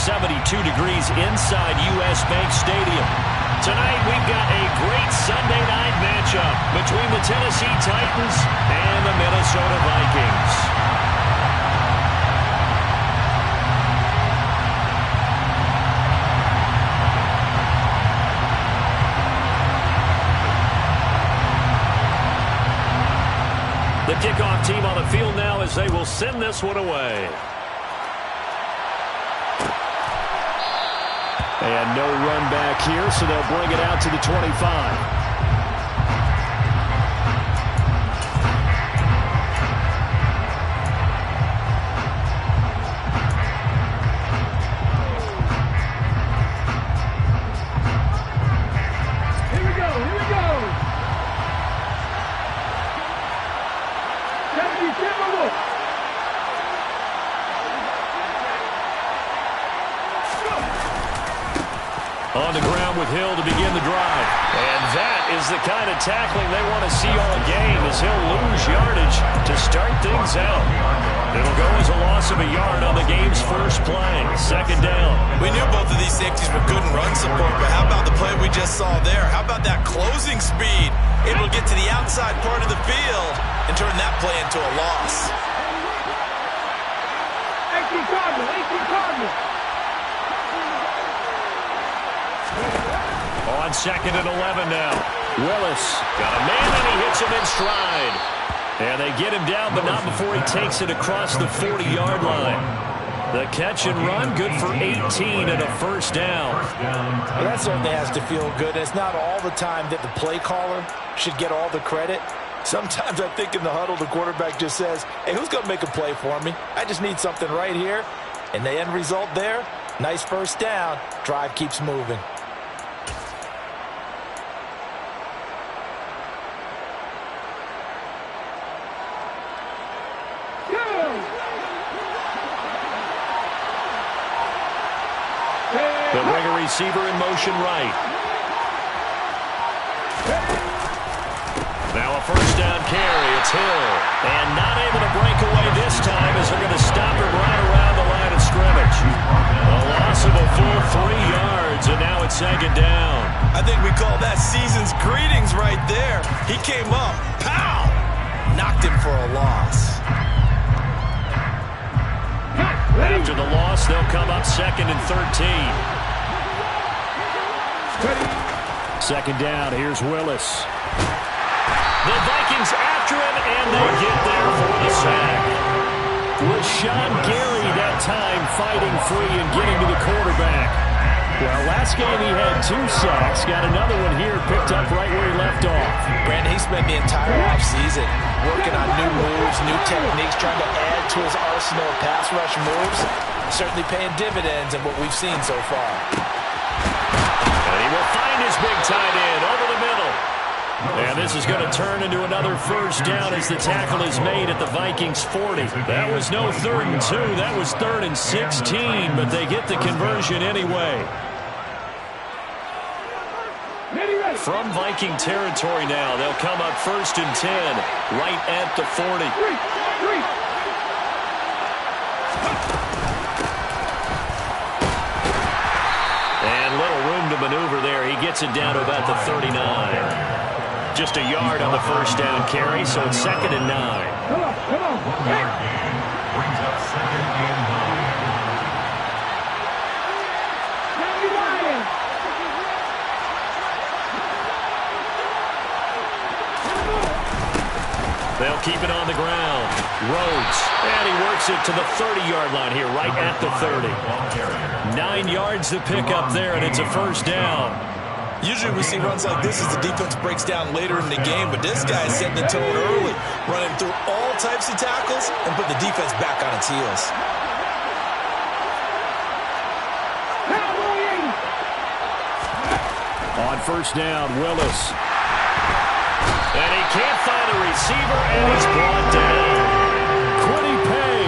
72 degrees inside U.S. Bank Stadium. Tonight, we've got a great Sunday night matchup between the Tennessee Titans and the Minnesota Vikings. The kickoff team on the field now as they will send this one away. And no run back here, so they'll bring it out to the 25. On the ground with Hill to begin the drive. And that is the kind of tackling they want to see all game as he'll lose yardage to start things out. It'll go as a loss of a yard on the game's first play. Second down. We knew both of these safeties were good in run support, but how about the play we just saw there? How about that closing speed? Able to get to the outside part of the field and turn that play into a loss. 18 Cardinal. On second and 11 now. Willis got a man and he hits him in stride. And they get him down, but not before he takes it across the 40-yard line. The catch and run, good for 18 and a first down. Well, that certainly has to feel good. It's not all the time that the play caller should get all the credit. Sometimes I think in the huddle, the quarterback just says, hey, who's going to make a play for me? I just need something right here. And the end result there, nice first down. Drive keeps moving. They'll bring a receiver in motion right. Now a first down carry. It's Hill. And not able to break away this time as they're going to stop him right around the line of scrimmage. A loss of a full 3 yards, and now it's second down. I think we call that season's greetings right there. He came up, pow! Knocked him for a loss. After the loss, they'll come up second and 13. Second down, here's Willis. The Vikings after him, and they get there for the sack. Rashawn Gary that time fighting free and getting to the quarterback. Well, last game he had 2 sacks. Got another one here picked up right where he left off. Brandon, he spent the entire offseason working on new moves, new techniques, trying to add to his arsenal of pass rush moves. Certainly paying dividends in what we've seen so far. And he will find his big tight end over the middle. And this is going to turn into another first down as the tackle is made at the Vikings 40. That was no 3rd and 2. That was 3rd and 16, but they get the conversion anyway. From Viking territory now, they'll come up 1st and 10, right at the 40. And little room to maneuver there. He gets it down to about the 39. Just a yard on the first down carry, so it's 2nd and 9. Come on. Brings up 2nd and 9. They'll keep it on the ground. Rhodes, and he works it to the 30-yard line here, right at the 30. 9 yards to pick up there, and it's a first down. Usually we see runs like this as the defense breaks down later in the game, but this guy is setting the tone early, running through all types of tackles and put the defense back on its heels. On first down, Willis. And he can't find a receiver, and he's brought down. Quiddy Pay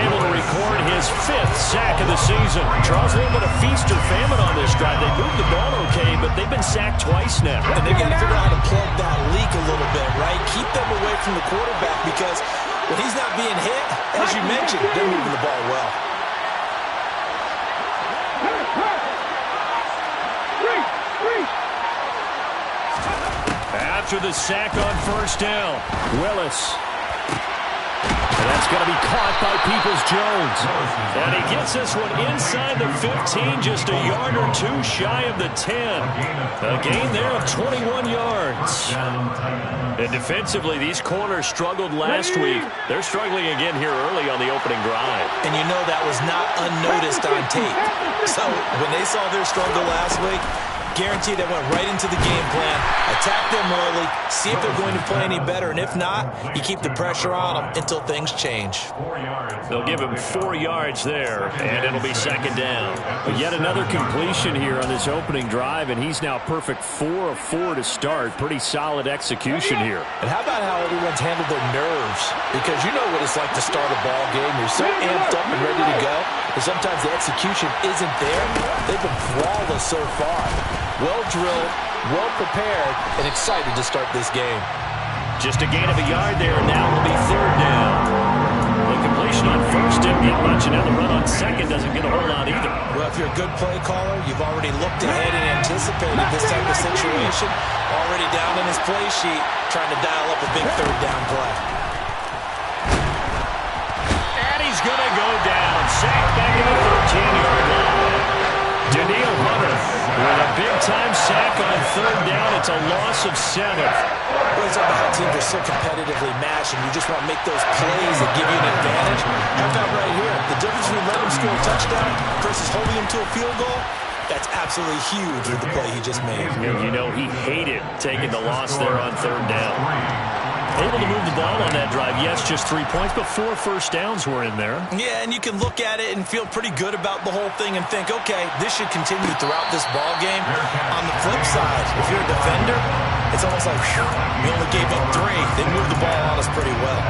able to record his 5th sack of the season. Charles, a little bit of feast or famine on this drive. They moved the ball okay, but they've been sacked twice now. And they've got to figure out how to plug that leak a little bit, right? Keep them away from the quarterback because when he's not being hit, as you mentioned, they're moving the ball well. after the sack on first down. Willis. And that's going to be caught by Peoples-Jones. And he gets this one inside the 15, just a yard or two shy of the 10. A gain there of 21 yards. And defensively, these corners struggled last week. They're struggling again here early on the opening drive. And you know that was not unnoticed on tape. So when they saw their struggle last week, guaranteed they went right into the game plan, attack them early, see if they're going to play any better, and if not, you keep the pressure on them until things change. They'll give him 4 yards there, and it'll be second down. But yet another completion here on this opening drive, and he's now perfect 4 of 4 to start. Pretty solid execution here. And how about how everyone's handled their nerves? Because you know what it's like to start a ball game. You're so amped up and ready to go, but sometimes the execution isn't there. They've been flawless so far. Well drilled, well prepared, and excited to start this game. Just a gain of a yard there, and now it'll be third down. The completion on first didn't get much, and now the run on second doesn't get a whole lot either. Well, if you're a good play caller, you've already looked ahead and anticipated this type of situation. Already down in his play sheet, trying to dial up a big third down play. And he's going to go down. Sacked back at the 13-yard line. Daniil Hunter with a big-time sack on third down. It's a loss of 7. Well, it's about how teams are so competitively matched, and you just want to make those plays that give you an advantage. How about right here? The difference between letting him score a touchdown versus holding him to a field goal, that's absolutely huge with the play he just made. You know, he hated taking the loss there on third down. Able to move the ball on that drive. Yes, just 3 points, but 4 first downs were in there. Yeah, and you can look at it and feel pretty good about the whole thing and think, okay, this should continue throughout this ball game. On the flip side, if you're a defender, it's almost like, whew, we only gave up 3. They moved the ball on us pretty well.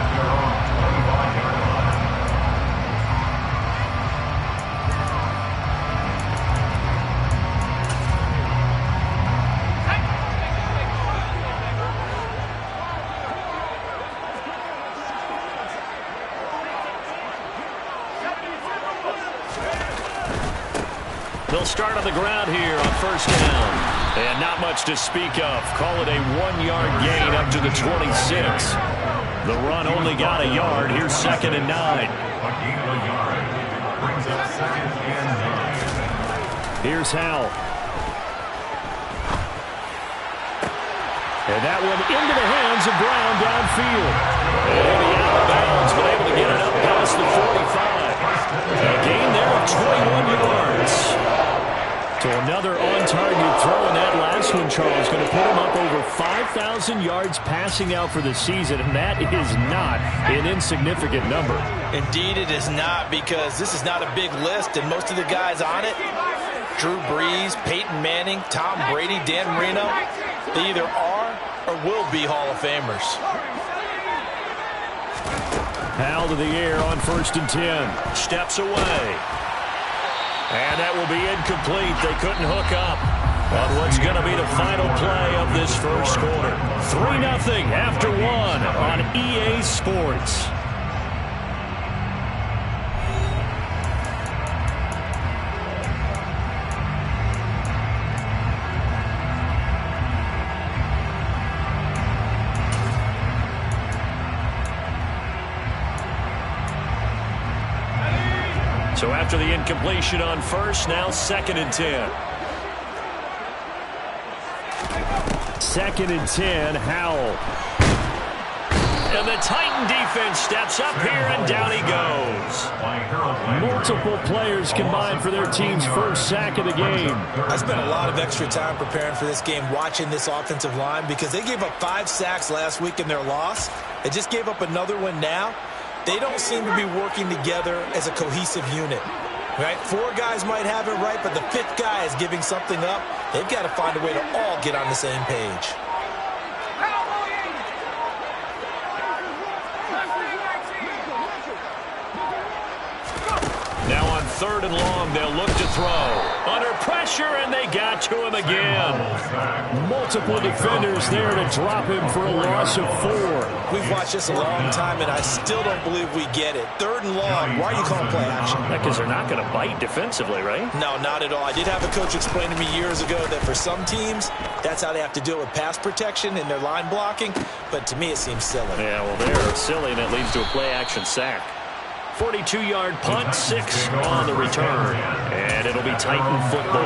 They'll start on the ground here on first down. And not much to speak of. Call it a 1-yard gain up to the 26. The run only got a yard. Here's second and 9. A gain of a yard. Brings up second and 9. Here's Howell. And that one into the hands of Brown downfield. And he out of bounds, but able to get it up past the 45. A gain there of 21 yards. So another on-target throw, and that last one, Charles, going to put him up over 5,000 yards passing out for the season, and that is not an insignificant number. Indeed it is not, because this is not a big list, and most of the guys on it, Drew Brees, Peyton Manning, Tom Brady, Dan Marino, they either are or will be Hall of Famers. Howell to the air on first and 10. Steps away. And that will be incomplete. They couldn't hook up on what's going to be the final play of this first quarter. 3-0 after 1 on EA Sports. So after the incompletion on first, now second and 10. Second and 10, Howell. And the Titan defense steps up here, and down he goes. Multiple players combined for their team's first sack of the game. I spent a lot of extra time preparing for this game, watching this offensive line, because they gave up 5 sacks last week in their loss. They just gave up another one now. They don't seem to be working together as a cohesive unit. Right? 4 guys might have it right, but the 5th guy is giving something up. They've got to find a way to all get on the same page. Now on 3rd and long. They'll look to throw. Under pressure, and they got to him again. Multiple defenders there to drop him for a loss of 4. We've watched this a long time, and I still don't believe we get it. 3rd and long. Why are you calling play action? Because they're not going to bite defensively, right? No, not at all. I did have a coach explain to me years ago that for some teams, that's how they have to deal with pass protection and their line blocking. But to me, it seems silly. Yeah, well, they're silly, and it leads to a play-action sack. 42-yard punt, 6 on the return. And it'll be Titan football.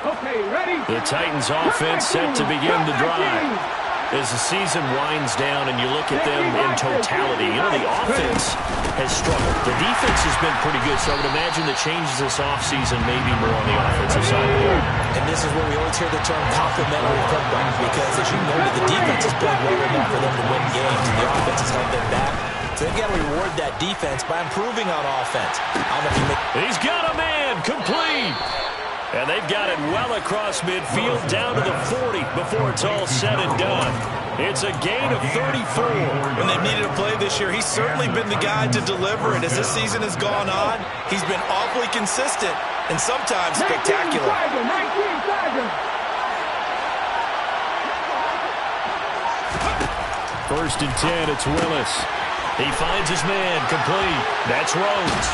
Okay, ready? The Titans offense set to begin the drive. As the season winds down and you look at them in totality, you know, the offense has struggled. The defense has been pretty good, so I would imagine the changes this offseason may be more on the offensive side of the ball. And this is where we always hear the term complementary football, because as you noted, the defense has played well enough for them to win games, and the offense has held them back. So they've got to reward that defense by improving on offense. I don't know if you make... He's got a man, complete. And they've got it well across midfield down to the 40 before it's all said and done. It's a gain of 34. When they've needed a play this year, he's certainly been the guy to deliver. And as this season has gone on, he's been awfully consistent and sometimes spectacular. 1st and 10, it's Willis. He finds his man, complete. That's Rhodes.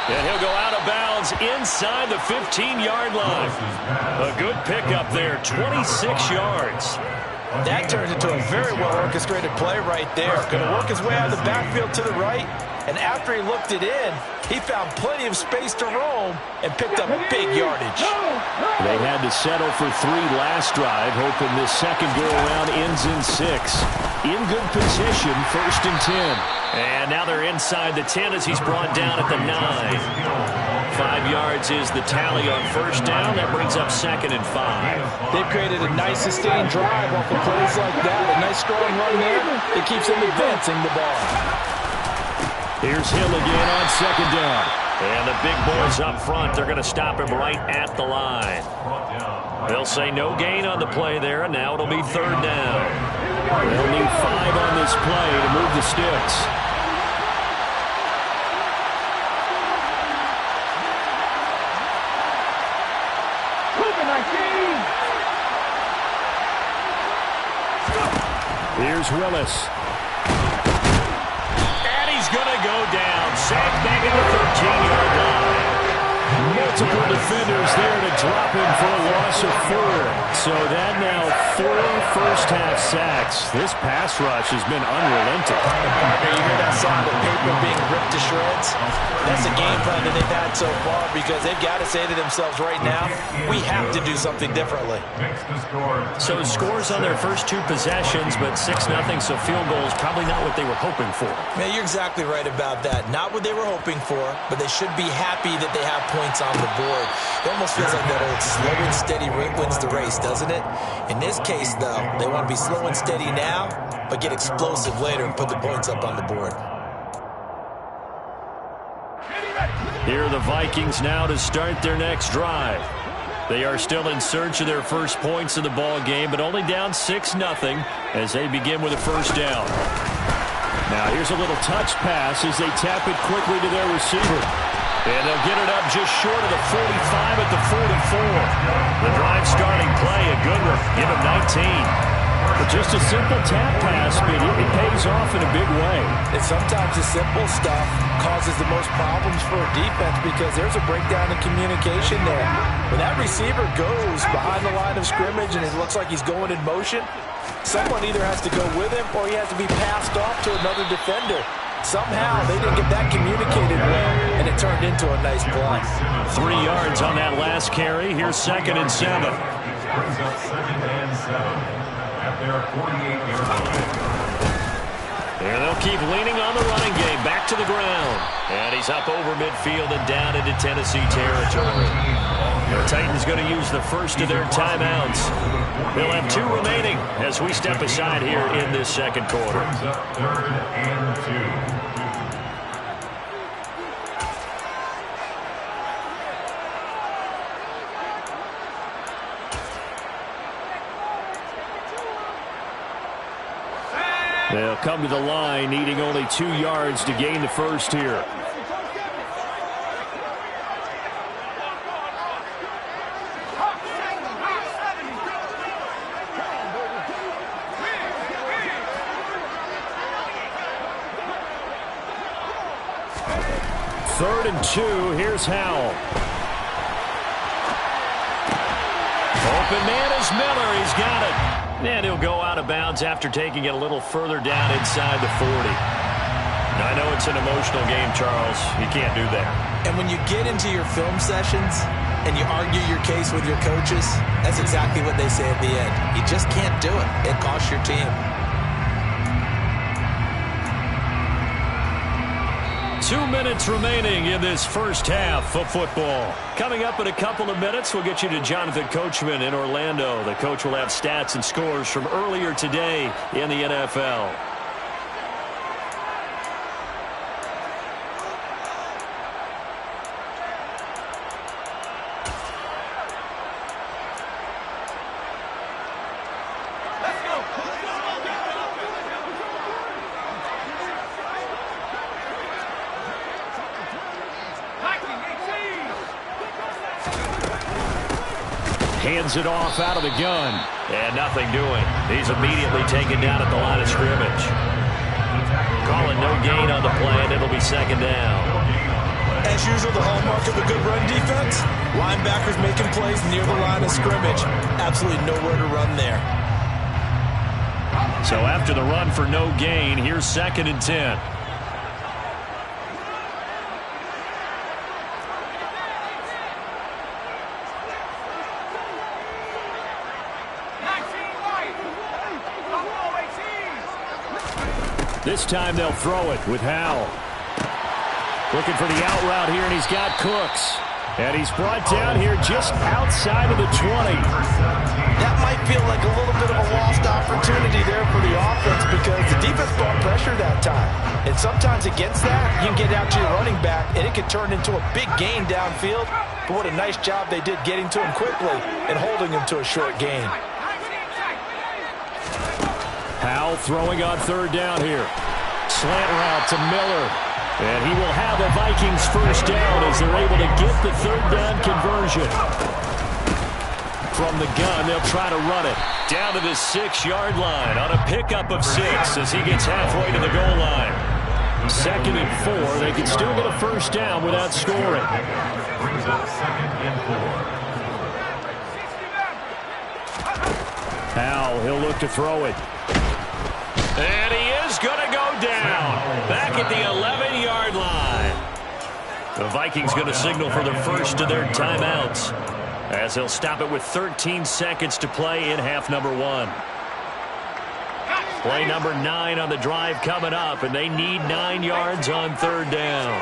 And he'll go out of bounds inside the 15-yard line. A good pickup there, 26 yards. That turns into a very well-orchestrated play right there. Going to work his way out of the backfield to the right. And after he looked it in, he found plenty of space to roam and picked up big yardage. They had to settle for 3 last drive, hoping this second go-around ends in 6. In good position, 1st and 10. And now they're inside the 10 as he's brought down at the 9. 5 yards is the tally on 1st down. That brings up 2nd and 5. They've created a nice sustained drive off of plays like that. A nice strong run there. It keeps them advancing the ball. Here's Hill again on 2nd down. And the big boys up front, they're going to stop him right at the line. They'll say no gain on the play there, and now it'll be 3rd down. They'll need 5 on this play to move the sticks. Here's Willis. And he's going to go down. Sacked back at the 13-yard line. Multiple defenders there to drop him for a loss of 4. So that now 4 first-half sacks. This pass rush has been unrelenting. You hear that sound of paper being ripped to shreds? That's the game plan that they've had so far, because they've got to say to themselves right now, we have to do something differently. So scores on their first 2 possessions, but 6-0, so field goal is probably not what they were hoping for. Man, you're exactly right about that. Not what they were hoping for, but they should be happy that they have points on the board. It almost feels like that old slow and steady wins the race, doesn't it? In this case, though, they want to be slow and steady now, but get explosive later and put the points up on the board. Here are the Vikings now to start their next drive. They are still in search of their first points of the ball game, but only down 6-0 as they begin with a 1st down. Now here's a little touch pass as they tap it quickly to their receiver. And they'll get it up just short of the 45 at the 44. The drive starting play, a good one. Give him 19. But just a simple tap pass, but it pays off in a big way. And sometimes the simple stuff causes the most problems for a defense, because there's a breakdown in communication there. When that receiver goes behind the line of scrimmage and it looks like he's going in motion, someone either has to go with him or he has to be passed off to another defender. Somehow they didn't get that communicated well, and it turned into a nice play. 3 yards on that last carry. Here's 2nd and 7. Brings up 2nd and 7 at their 48-yard line. And they'll keep leaning on the running game. Back to the ground. And he's up over midfield and down into Tennessee territory. The Titans going to use the first of their timeouts. They'll have 2 remaining as we step aside here in this second quarter. Brings up 3rd and 2. They'll come to the line, needing only 2 yards to gain the first here. 3rd and 2. Here's Howell. Open man is Miller. He's got it. And he'll go out of bounds after taking it a little further down inside the 40. I know it's an emotional game, Charles. You can't do that. And when you get into your film sessions and you argue your case with your coaches, that's exactly what they say at the end. You just can't do it. It costs your team. 2 minutes remaining in this first half of football. Coming up in a couple of minutes, we'll get you to Jonathan Coachman in Orlando. The coach will have stats and scores from earlier today in the NFL. Hands it off out of the gun. And nothing doing. He's immediately taken down at the line of scrimmage. Calling no gain on the play, and it'll be 2nd down. As usual, the hallmark of a good run defense, linebackers making plays near the line of scrimmage. Absolutely nowhere to run there. So after the run for no gain, here's 2nd and 10. This time they'll throw it with Howell. Looking for the out route here, and he's got Cooks. And he's brought down here just outside of the 20. That might feel like a little bit of a lost opportunity there for the offense because the defense brought pressure that time. And sometimes against that, you can get out to your running back, and it can turn into a big gain downfield. But what a nice job they did getting to him quickly and holding him to a short gain. Howell throwing on 3rd down here. Slant route to Miller. And he will have the Vikings first down as they're able to get the 3rd down conversion. From the gun, they'll try to run it. Down to the 6-yard line on a pickup of 6 as he gets halfway to the goal line. 2nd and 4. They can still get a first down without scoring. Brings up 2nd and 4. Howell, he'll look to throw it. And he is going to go down. Back at the 11-yard line. The Vikings going to signal for the first of their timeouts as he'll stop it with 13 seconds to play in half number 1. Play number 9 on the drive coming up, and they need 9 yards on 3rd down.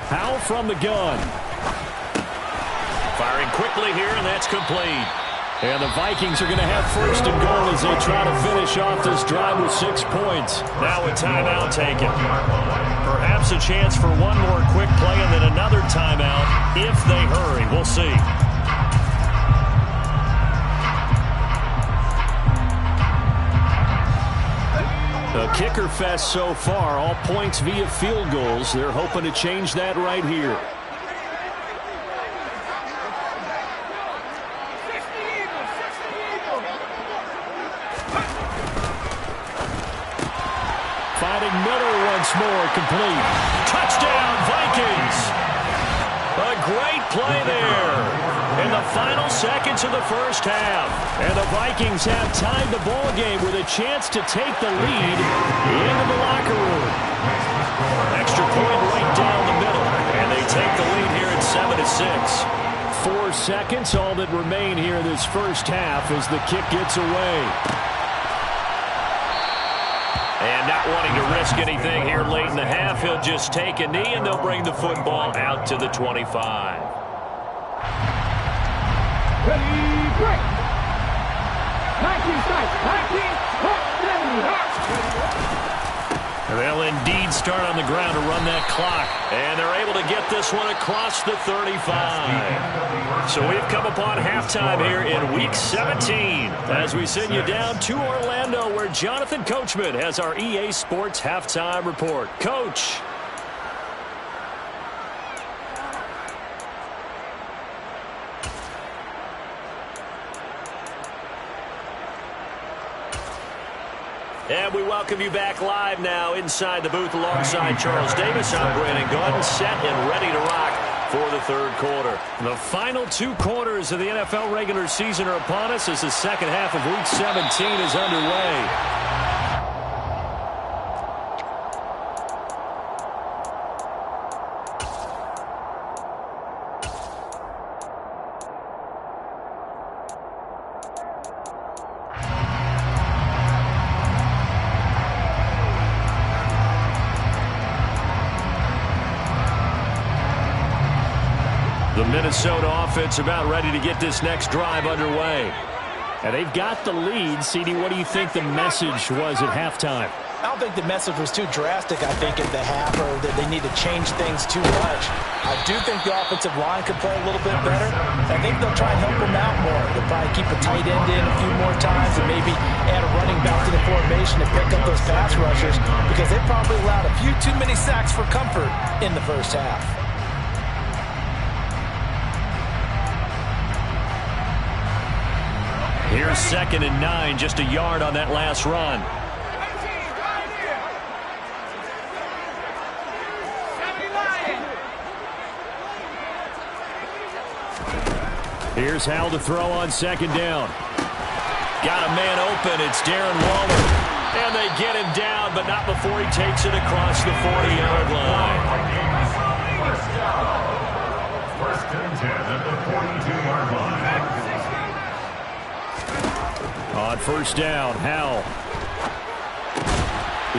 Howell from the gun. Firing quickly here, and that's complete. And the Vikings are going to have 1st and goal as they try to finish off this drive with 6 points. Now a timeout taken. Perhaps a chance for one more quick play and then another timeout if they hurry. We'll see. A kicker fest so far, all points via field goals. They're hoping to change that right here. Finding Miller once more, complete. Touchdown, Vikings! A great play there in the final seconds of the first half. And the Vikings have tied the ball game with a chance to take the lead into the locker room. Extra point right down the middle. And they take the lead here at 7-6. 4 seconds, all that remain here in this first half as the kick gets away. And not wanting to risk anything here late in the half, he'll just take a knee and they'll bring the football out to the 25. Ready, break. 19 strikes. 19, 70. They'll indeed start on the ground to run that clock. And they're able to get this one across the 35. So we've come upon halftime here in Week 17 as we send you down to Orlando where Jonathan Coachman has our EA Sports Halftime Report. Coach. And we welcome you back live now inside the booth alongside Charles Davis. I'm Brandon Gaudin, set and ready to rock for the third quarter. The final 2 quarters of the NFL regular season are upon us as the second half of Week 17 is underway. The Minnesota offense about ready to get this next drive underway. And they've got the lead. CD, what do you think the message was at halftime? I don't think the message was too drastic, I think, at the half, or that they need to change things too much. I do think the offensive line could play a little bit better. I think they'll try and help them out more. They'll probably keep a tight end in a few more times and maybe add a running back to the formation to pick up those pass rushers, because they probably allowed a few too many sacks for comfort in the first half. Here's 2nd and 9, just a yard on that last run. Here's Howell to throw on 2nd down. Got a man open. It's Darren Waller. And they get him down, but not before he takes it across the 40-yard line. First and 10 at the 42-yard line. On 1st down, Howell.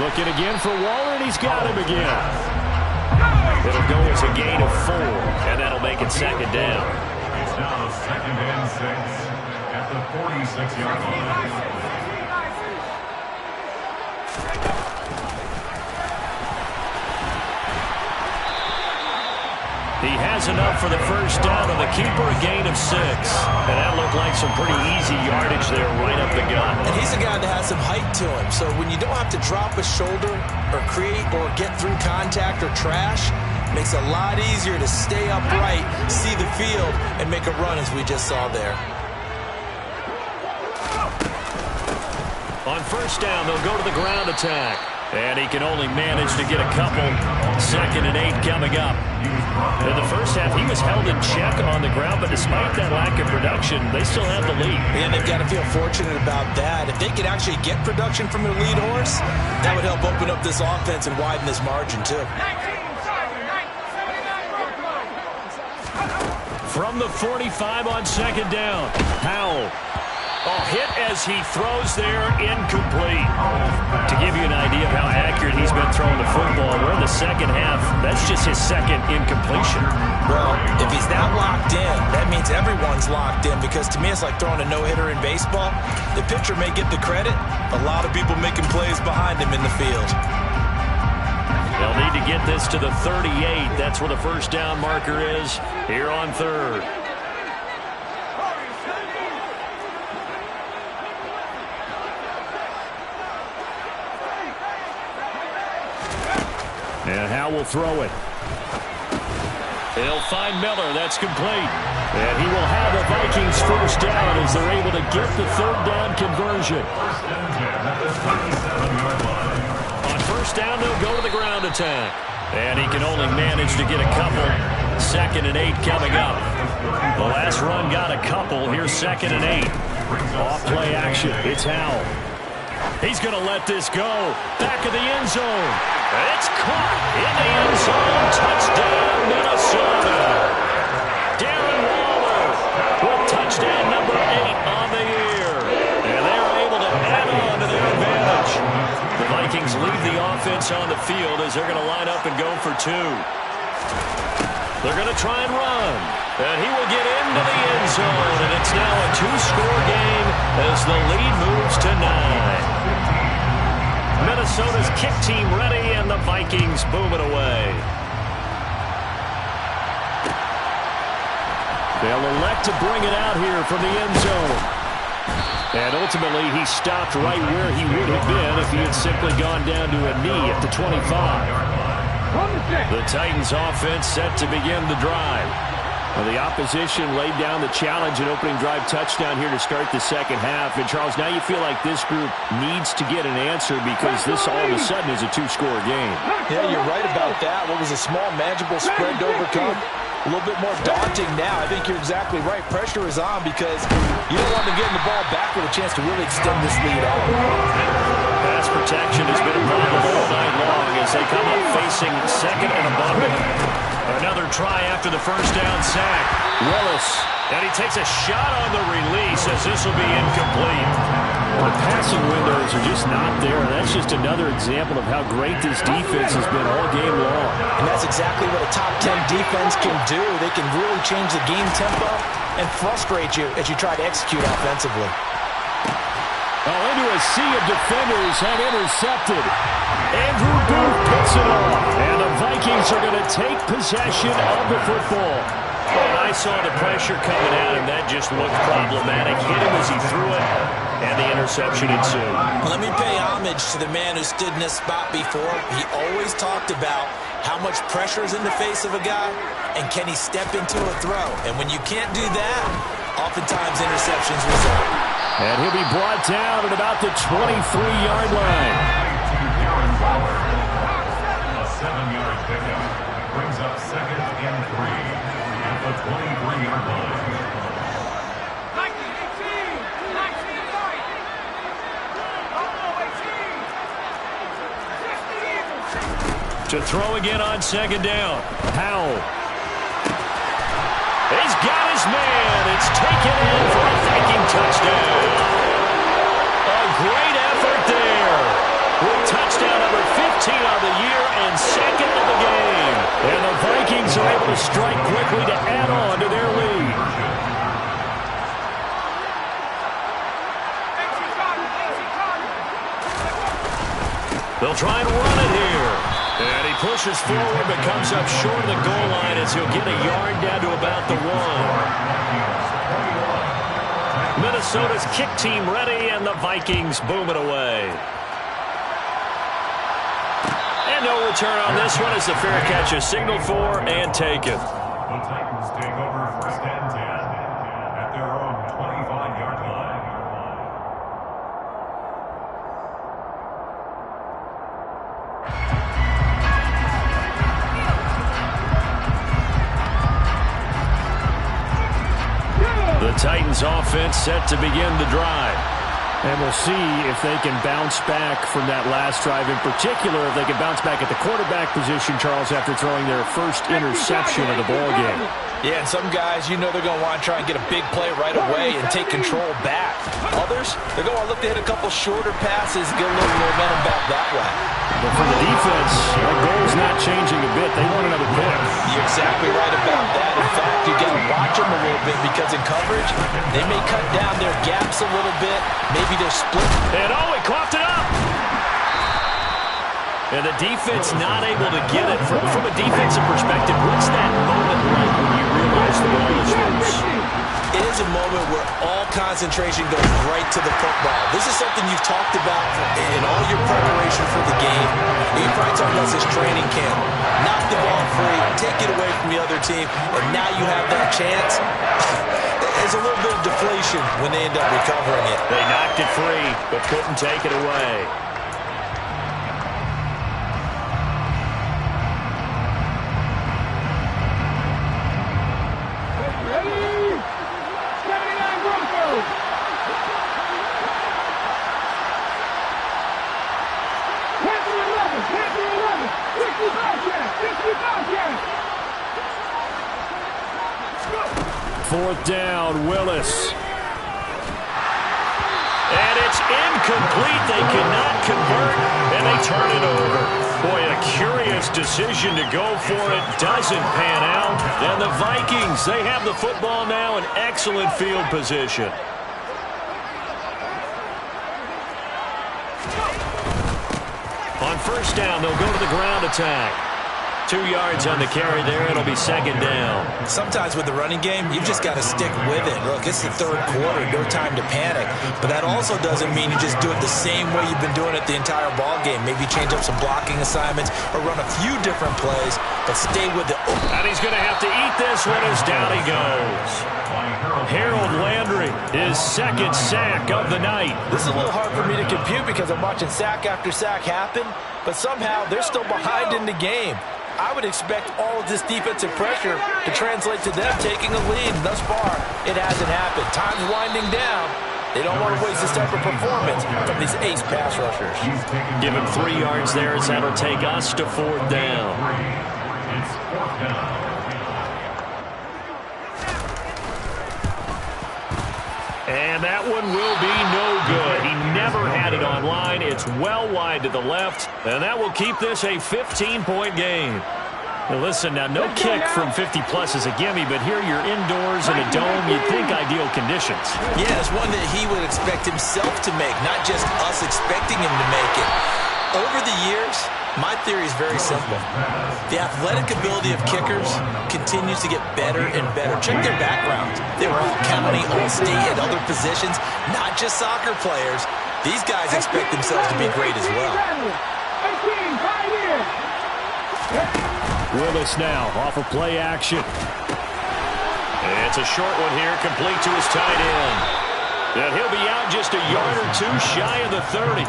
Looking again for Waller, and he's got him again. It'll go as a gain of 4, and that'll make it 2nd down. It's now 2nd and 6 at the 46-yard line. He has enough for the 1st down on the keeper, a gain of 6. And that looked like some pretty easy yardage there right up the gut. And he's a guy that has some height to him. So when you don't have to drop a shoulder or create or get through contact or trash, it makes it a lot easier to stay upright, see the field, and make a run as we just saw there. On 1st down, they'll go to the ground attack. And he can only manage to get a couple. 2nd and 8 coming up. In the first half, he was held in check on the ground, but despite that lack of production, they still have the lead. And they've got to feel fortunate about that. If they could actually get production from their lead horse, that would help open up this offense and widen this margin, too. From the 45 on 2nd down, Howell. Hit as he throws there, incomplete. To give you an idea of how accurate he's been throwing the football, we're in the second half. That's just his 2nd incompletion. Well, if he's that locked in, that means everyone's locked in, because to me it's like throwing a no-hitter in baseball. The pitcher may get the credit. A lot of people making plays behind him in the field. They'll need to get this to the 38. That's where the 1st down marker is here on 3rd. And Howell will throw it. He'll find Miller. That's complete. And he will have the Vikings 1st down as they're able to get the 3rd down conversion. On 1st down, they'll go to the ground attack. And he can only manage to get a couple. 2nd and 8 coming up. The last run got a couple. Here's 2nd and 8. Off play action. It's Howell. He's going to let this go. Back of the end zone. It's caught in the end zone. Touchdown, Minnesota. Darren Waller with touchdown number 8 on the year. And they're able to add on to their advantage. The Vikings leave the offense on the field as they're going to line up and go for 2. They're going to try and run. And he will get into the end zone. And it's now a 2-score game as the lead moves to 9. Minnesota's kick team ready, and the Vikings boom it away. They'll elect to bring it out here from the end zone. And ultimately, he stopped right where he would have been if he had simply gone down to a knee at the 25. The Titans offense set to begin the drive. Well, the opposition laid down the challenge and opening drive touchdown here to start the second half. And, Charles, now you feel like this group needs to get an answer because this all of a sudden is a two-score game. Yeah, you're right about that. What was a small, manageable spread to overcome? A little bit more daunting now. I think you're exactly right. Pressure is on because you don't want them getting the ball back with a chance to really extend this lead out. Pass protection has been a problem all night long as they come up facing second and a bubble. Another try after the first down sack. Willis, and he takes a shot on the release as this will be incomplete. The passing windows are just not there. That's just another example of how great this defense has been all game long. And that's exactly what a top 10 defense can do. They can really change the game tempo and frustrate you as you try to execute offensively. Oh, into a sea of defenders and intercepted. Andrew Booth picks it off. And the Vikings are going to take possession of the football. And I saw the pressure coming at him. That just looked problematic. Hit him as he threw it, and the interception ensued. Let me pay homage to the man who stood in this spot before. He always talked about how much pressure is in the face of a guy, and can he step into a throw. And when you can't do that, oftentimes interceptions result. And he'll be brought down at about the 23-yard line. A 7-yard pickup brings up second and 3 at the 23-yard line. 19, 18. To throw again on second down. Howell. He's got his man. It's taken in for a Viking touchdown. A great effort there. With touchdown number 15 on the year and second of the game. And the Vikings are able to strike quickly to add on to their lead. They'll try and run it here. And he pushes forward but comes up short of the goal line as he'll get a yard down to about the 1. Minnesota's kick team ready, and the Vikings boom it away. And no return on this one as the fair catch is signaled for and taken. The Titans take over first and 10 at their own 25-yard line. The Titans offense set to begin the drive. And we'll see if they can bounce back from that last drive. In particular, if they can bounce back at the quarterback position, Charles, after throwing their first interception of the ballgame. Yeah, and some guys, you know they're going to want to try and get a big play right away and take control back. Others, they're going to look to hit a couple shorter passes, get a little momentum back that way. But for the defense, their goal is not changing a bit. They want another pick. You're exactly right about that. In fact, you got to watch them a little bit because in coverage, they may cut down their gaps a little bit. Maybe they're split. And oh, he coughed it up. And the defense not able to get it. From a defensive perspective, what's that moment like when you realize the ball is loose? It is a moment where all concentration goes right to the football. This is something you've talked about in all your preparation for the game. You probably talked about this training camp. Knock the ball free, take it away from the other team, and now you have that chance. There's a little bit of deflation when they end up recovering it. They knocked it free, but couldn't take it away. Fourth down, Willis. And it's incomplete. They cannot convert, and they turn it over. Boy, a curious decision to go for it. Doesn't pan out. And the Vikings, they have the football now in excellent field position. On first down, they'll go to the ground attack. 2 yards on the carry there. It'll be second down. Sometimes with the running game, you've just got to stick with it. Look, it's the third quarter, no time to panic. But that also doesn't mean you just do it the same way you've been doing it the entire ball game. Maybe change up some blocking assignments or run a few different plays, but stay with it. And he's going to have to eat this one as down he goes. Harold Landry, his second sack of the night. This is a little hard for me to compute because I'm watching sack after sack happen, but somehow they're still behind in the game. I would expect all of this defensive pressure to translate to them taking a lead. Thus far, it hasn't happened. Time's winding down. They don't want to waste this type of performance from these ace pass rushers. Give him 3 yards there as that'll take us to fourth down. It's fourth down. And that one will be no good. He never had it on line. It's well wide to the left, and that will keep this a 15-point game. Now listen, now no kick from 50-plus is a gimme, but here you're indoors in a dome. You'd think ideal conditions. Yeah, it's one that he would expect himself to make, not just us expecting him to make it. Over the years, my theory is very simple. The athletic ability of kickers continues to get better and better. Check their backgrounds. They were all county, all state, at other positions, not just soccer players. These guys expect themselves to be great as well. Willis now off of play action. It's a short one here, complete to his tight end. And he'll be out just a yard or two shy of the 30.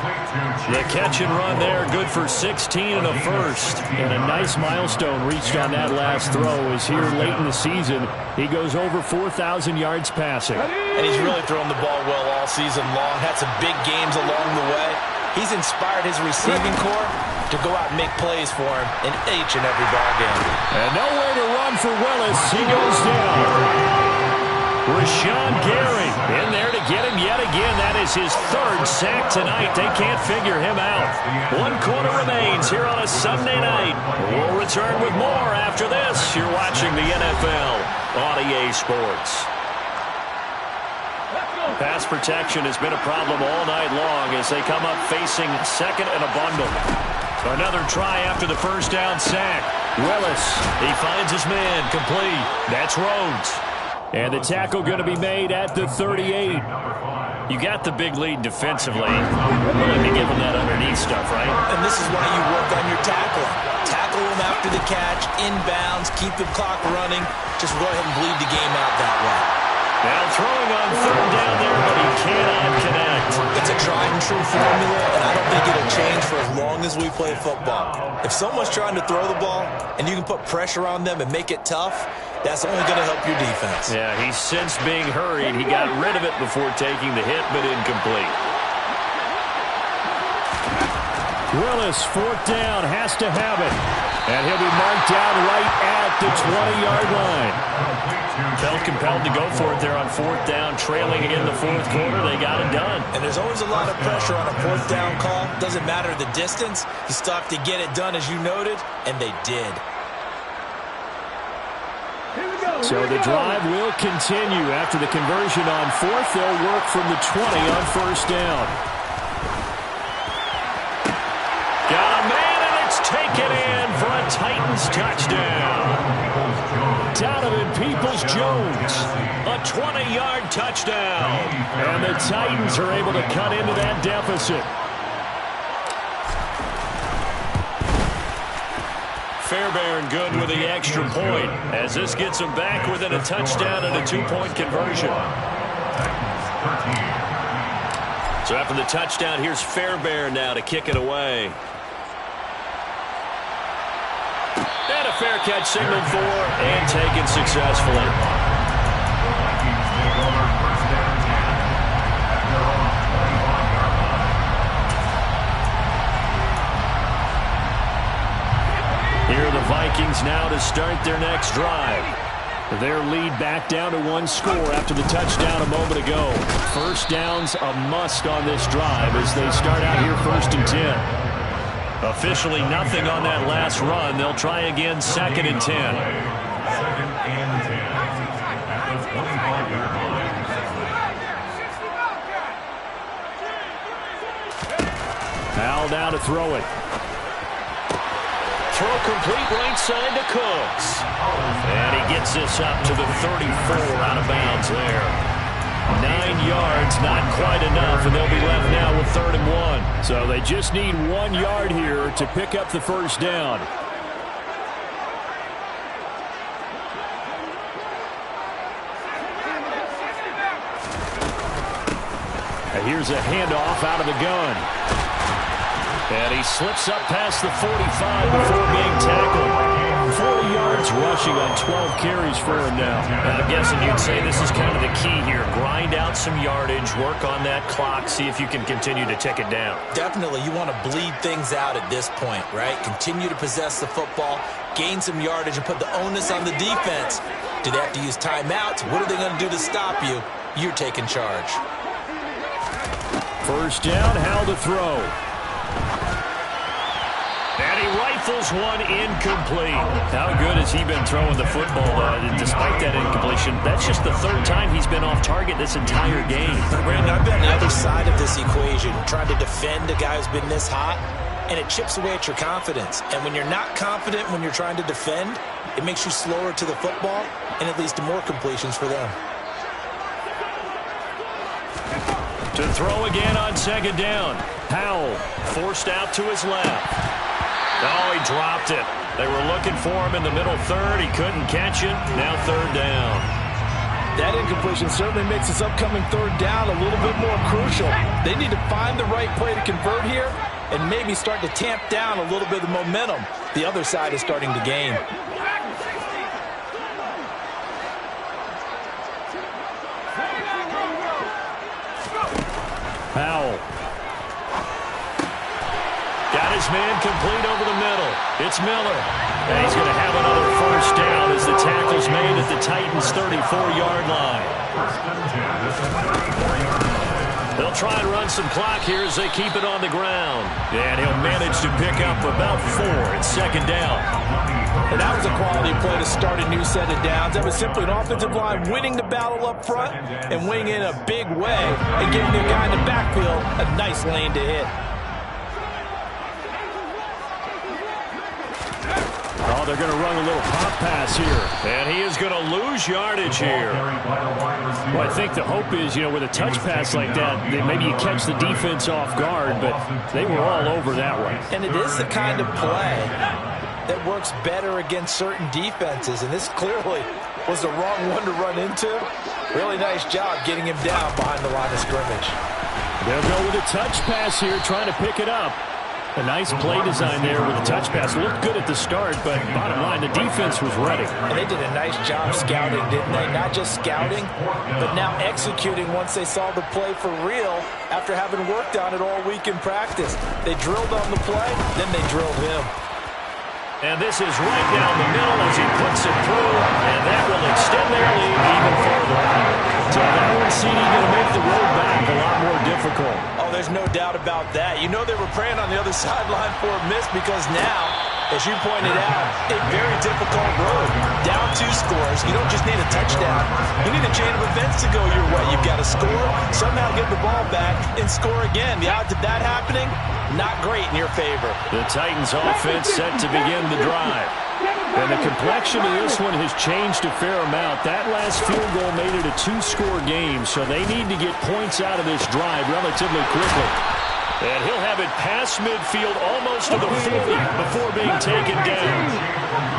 The catch and run there, good for 16 and a first. And a nice milestone reached on that last throw as here late in the season, he goes over 4,000 yards passing. And he's really thrown the ball well all season long. Had some big games along the way. He's inspired his receiving corps to go out and make plays for him in each and every ball game. And nowhere to run for Willis. He goes down. Rashawn Gary in there to get him yet again. That is his third sack tonight. They can't figure him out. 1 quarter remains here on a Sunday night. We'll return with more after this. You're watching the NFL on EA Sports. Pass protection has been a problem all night long as they come up facing second and a bundle. Another try after the first down sack. Willis, he finds his man, complete. That's Rhodes. And the tackle going to be made at the 38. You got the big lead defensively. Let me give him that underneath stuff, right? And this is why you work on your tackling. Tackle him after the catch, inbounds, keep the clock running. Just go ahead and bleed the game out that way. Now throwing on third down there, but he cannot connect. It's a tried and true formula, and I don't think it'll change for as long as we play football. If someone's trying to throw the ball and you can put pressure on them and make it tough, that's only going to help your defense. Yeah, he's since being hurried. He got rid of it before taking the hit, but incomplete. Willis, fourth down, has to have it. And he'll be marked down right at the 20-yard line. Felt compelled to go for it there on fourth down, trailing in the fourth quarter. They got it done. And there's always a lot of pressure on a fourth down call. Doesn't matter the distance. You stop to get it done, as you noted, and they did. So the drive will continue. After the conversion on fourth, they'll work from the 20 on first down. Got a man, and it's taken in for a Titans touchdown. Donovan Peoples-Jones, a 20-yard touchdown. And the Titans are able to cut into that deficit. Fairbairn good with the extra point as this gets them back within a touchdown and a 2-point conversion. So after the touchdown, here's Fairbairn now to kick it away. And a fair catch signaled for and taken successfully. Here are the Vikings now to start their next drive. Their lead back down to 1 score after the touchdown a moment ago. First down's a must on this drive as they start out here 1st and 10. Officially nothing on that last run. They'll try again 2nd and 10. 2nd and 10 at the 25-yard line. Al now to throw it. throw complete right side to Cooks. And he gets this up to the 34 out of bounds there. 9 yards, not quite enough, and they'll be left now with 3rd and 1. So they just need 1 yard here to pick up the first down. And here's a handoff out of the gun. And he slips up past the 45 before being tackled. 4 yards rushing on 12 carries for him now. I'm guessing you'd say this is kind of the key here. Grind out some yardage, work on that clock, see if you can continue to tick it down. Definitely, you want to bleed things out at this point, right? Continue to possess the football, gain some yardage, and put the onus on the defense. Do they have to use timeouts? What are they going to do to stop you? You're taking charge. First down, Howell to throw. And he rifles one incomplete. How good has he been throwing the football? Despite that incompletion, that's just the 3rd time he's been off target this entire game. Brandon, I've been on the other side of this equation, trying to defend a guy who's been this hot, and it chips away at your confidence. And when you're not confident when you're trying to defend, it makes you slower to the football, and it leads to more completions for them. To throw again on 2nd down. Howell forced out to his left. Oh, he dropped it. They were looking for him in the middle 3rd. He couldn't catch it. Now 3rd down. That incompletion certainly makes this upcoming 3rd down a little bit more crucial. They need to find the right play to convert here and maybe start to tamp down a little bit of momentum the other side is starting to gain. Howell. Got his man complete over the middle. It's Miller. And he's going to have another first down as the tackle's made at the Titans' 34-yard line. They'll try and run some clock here as they keep it on the ground. And he'll manage to pick up about 4 at 2nd down. And that was a quality play to start a new set of downs. That was simply an offensive line winning the battle up front and winning in a big way and giving the guy in the backfield a nice lane to hit. Oh, they're going to run a little pop pass here. And he is going to lose yardage here. Well, I think the hope is, with a touch pass like that, maybe you catch the defense off guard, but they were all over that one. And it is the kind of play that works better against certain defenses, and this clearly was the wrong one to run into. Really nice job getting him down behind the line of scrimmage. They'll go with a touch pass here, trying to pick it up. A nice play design there with a touch pass. Looked good at the start, but bottom line, the defense was ready. And they did a nice job scouting, didn't they? Not just scouting, but now executing once they saw the play for real after having worked on it all week in practice. They drilled on the play, then they drilled him. And this is right down the middle as he puts it through, and that will extend their lead even further. So that one CD going to make the road back a lot more difficult. Oh, there's no doubt about that. You know they were praying on the other sideline for a miss because now, as you pointed out, a very difficult road. Down 2 scores. You don't just need a touchdown. You need a chain of events to go your way. You've got to score, somehow get the ball back, and score again. The odds of that happening, not great in your favor. The Titans offense set to begin the drive. And the complexion of this one has changed a fair amount. That last field goal made it a 2-score game, so they need to get points out of this drive relatively quickly. And he'll have it past midfield almost to the 40 before being taken down.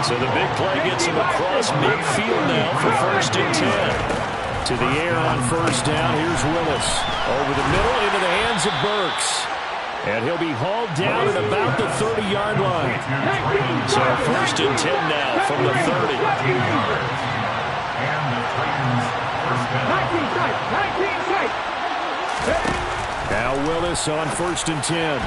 So the big play gets him across midfield now for 1st and 10. To the air on 1st down, here's Willis. Over the middle into the hands of Burks. And he'll be hauled down at about the 30-yard line. So 1st and 10 now from the 30. Now Willis on 1st and 10.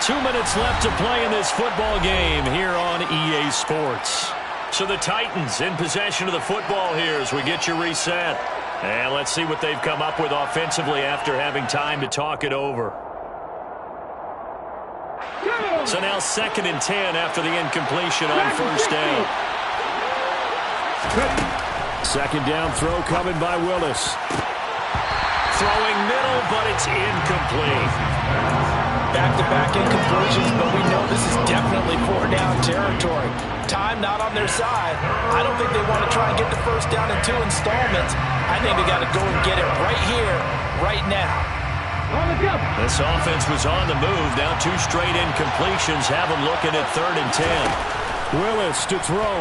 2 minutes left to play in this football game here on EA Sports. So the Titans in possession of the football here as we get you reset. And let's see what they've come up with offensively after having time to talk it over. So now 2nd and 10 after the incompletion on 1st down. 2nd down throw coming by Willis. Throwing middle, but it's incomplete. Back-to-back incompletions, but we know this is definitely 4-down territory. Time not on their side. I don't think they want to try and get the first down in 2 installments. I think they got to go and get it right here, right now. This offense was on the move. Now 2 straight incompletions have them looking at 3rd and 10. Willis to throw.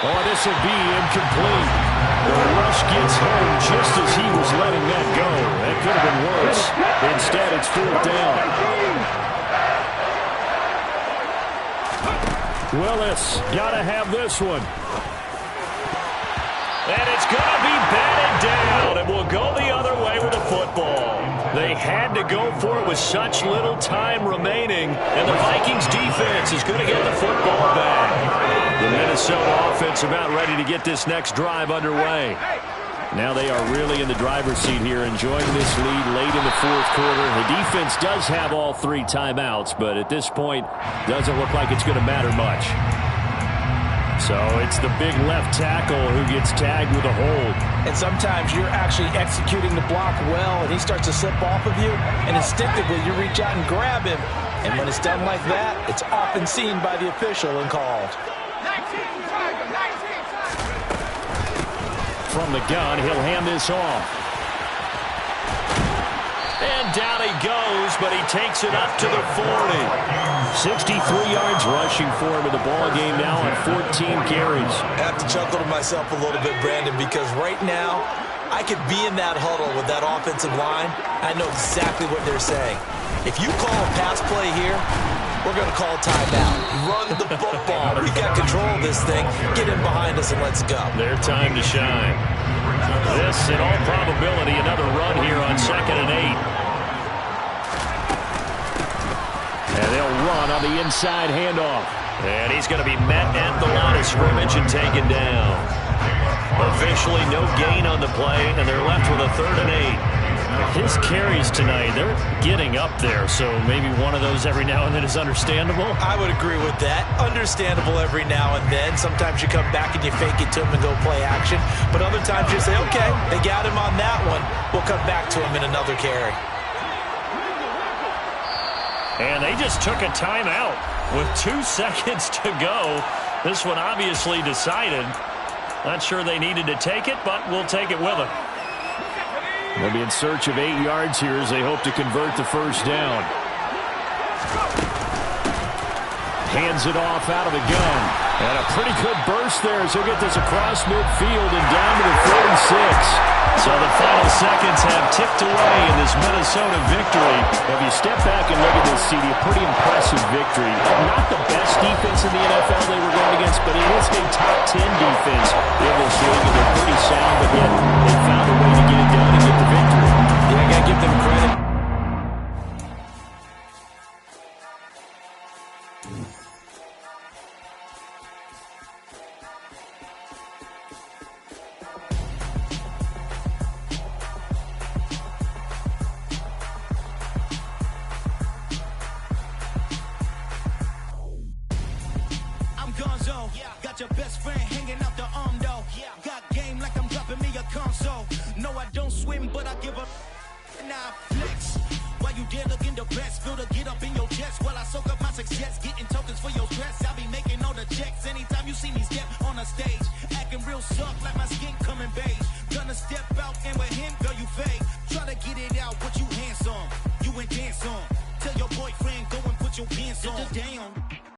Oh, this will be incomplete. The rush gets home just as he was letting that go. That could have been worse. Instead, it's 4th down. Willis got to have this one. And it's going to be batted down, and we'll go the other way with the football. They had to go for it with such little time remaining, and the Vikings defense is going to get the football back. The Minnesota offense about ready to get this next drive underway. Now they are really in the driver's seat here, enjoying this lead late in the 4th quarter. The defense does have all 3 timeouts, but at this point, doesn't look like it's going to matter much. So it's the big left tackle who gets tagged with a hold. And sometimes you're actually executing the block well, and he starts to slip off of you, and instinctively you reach out and grab him. And when it's done like that, it's often seen by the official and called. From the gun, he'll hand this off. And down he goes, but he takes it up to the 40. 63 yards rushing for him in the ball game now on 14 carries. I have to chuckle to myself a little bit, Brandon, because right now I could be in that huddle with that offensive line. I know exactly what they're saying. If you call a pass play here, we're going to call timeout. Run the football. We've got control of this thing. Get in behind us and let's go. Their time to shine. This, in all probability, another run here on 2nd and 8. And they'll run on the inside handoff. And he's going to be met at the line of scrimmage and taken down. Officially no gain on the play, and they're left with a 3rd and 8. His carries tonight, they're getting up there, so maybe one of those every now and then is understandable. I would agree with that. Understandable every now and then. Sometimes you come back and you fake it to him and go play action. But other times you say, okay, they got him on that one. We'll come back to him in another carry. And they just took a timeout with 2 seconds to go. This one obviously decided. Not sure they needed to take it, but we'll take it with them. They'll be in search of 8 yards here as they hope to convert the first down. Hands it off out of the gun. And a pretty good burst there as he'll get this across midfield and down to the 46. So the final seconds have ticked away in this Minnesota victory. If you step back and look at this, CD, a pretty impressive victory. Not the best defense in the NFL they were going against, but it is a top 10 defense in this league, and they're pretty sound, but yet they found a way to get it done and get the victory. Yeah, I got to give them credit. Got your best friend hanging out the arm though. Got game like I'm dropping me a console. No, I don't swim, but I give up. Now I flex. While you there looking the best, feel the get up in your chest while I soak up my success. Getting tokens for your stress. I'll be making all the checks anytime you see me step on a stage. Acting real soft like my skin coming beige. Gonna step out and with him, girl, you fake. Try to get it out, what you hands on. You ain't dance on. Tell your boyfriend, go and put your pants on. Down.